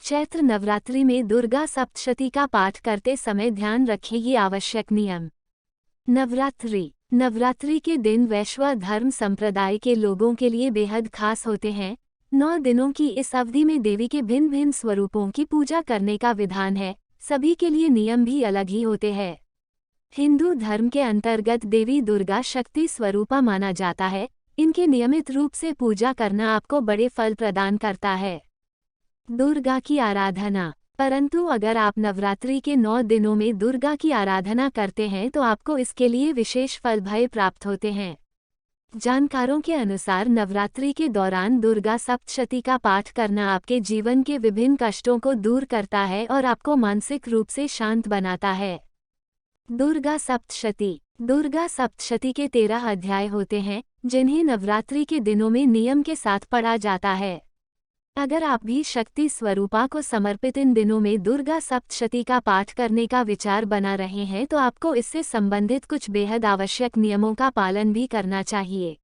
चैत्र नवरात्रि में दुर्गा सप्तशती का पाठ करते समय ध्यान रखें ये आवश्यक नियम। नवरात्रि के दिन वैश्व धर्म संप्रदाय के लोगों के लिए बेहद खास होते हैं। 9 दिनों की इस अवधि में देवी के भिन्न भिन्न स्वरूपों की पूजा करने का विधान है। सभी के लिए नियम भी अलग ही होते हैं। हिंदू धर्म के अंतर्गत देवी दुर्गा शक्ति स्वरूपा माना जाता है। इनके नियमित रूप से पूजा करना आपको बड़े फल प्रदान करता है। दुर्गा की आराधना। परंतु अगर आप नवरात्रि के 9 दिनों में दुर्गा की आराधना करते हैं तो आपको इसके लिए विशेष फल भय प्राप्त होते हैं। जानकारों के अनुसार नवरात्रि के दौरान दुर्गा सप्तशती का पाठ करना आपके जीवन के विभिन्न कष्टों को दूर करता है और आपको मानसिक रूप से शांत बनाता है। दुर्गा सप्तशती के 13 अध्याय होते हैं, जिन्हें नवरात्रि के दिनों में नियम के साथ पढ़ा जाता है। अगर आप भी शक्ति स्वरूपा को समर्पित इन दिनों में दुर्गा सप्तशती का पाठ करने का विचार बना रहे हैं तो आपको इससे संबंधित कुछ बेहद आवश्यक नियमों का पालन भी करना चाहिए।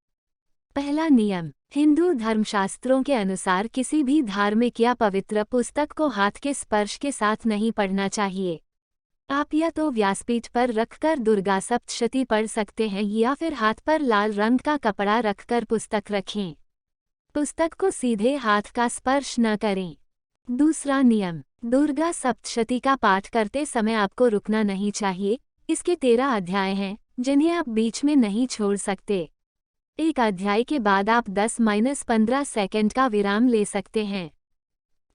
पहला नियम, हिंदू धर्मशास्त्रों के अनुसार किसी भी धार्मिक या पवित्र पुस्तक को हाथ के स्पर्श के साथ नहीं पढ़ना चाहिए। आप या तो व्यासपीठ पर रखकर दुर्गा सप्तशती पढ़ सकते हैं या फिर हाथ पर लाल रंग का कपड़ा रखकर पुस्तक रखें। पुस्तक को सीधे हाथ का स्पर्श न करें। दूसरा नियम, दुर्गा सप्तशती का पाठ करते समय आपको रुकना नहीं चाहिए। इसके 13 अध्याय हैं, जिन्हें आप बीच में नहीं छोड़ सकते। एक अध्याय के बाद आप 10-15 सेकंड का विराम ले सकते हैं।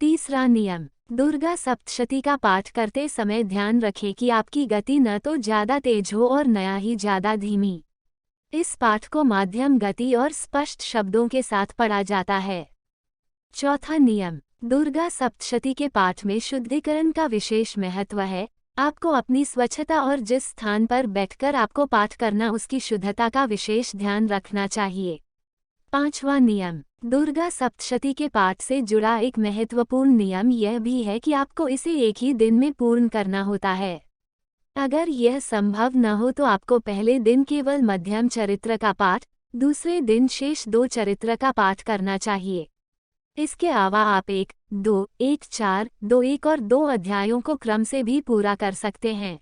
तीसरा नियम, दुर्गा सप्तशती का पाठ करते समय ध्यान रखें कि आपकी गति न तो ज़्यादा तेज हो और न ही ज़्यादा धीमी। इस पाठ को माध्यम गति और स्पष्ट शब्दों के साथ पढ़ा जाता है। चौथा नियम, दुर्गा सप्तशती के पाठ में शुद्धिकरण का विशेष महत्व है। आपको अपनी स्वच्छता और जिस स्थान पर बैठकर आपको पाठ करना उसकी शुद्धता का विशेष ध्यान रखना चाहिए। पांचवा नियम, दुर्गा सप्तशती के पाठ से जुड़ा एक महत्वपूर्ण नियम यह भी है कि आपको इसे एक ही दिन में पूर्ण करना होता है। अगर यह संभव न हो तो आपको पहले दिन केवल मध्यम चरित्र का पाठ, दूसरे दिन शेष 2 चरित्र का पाठ करना चाहिए। इसके अलावा आप 1, 2, 1, 4, 2, 1 और 2 अध्यायों को क्रम से भी पूरा कर सकते हैं।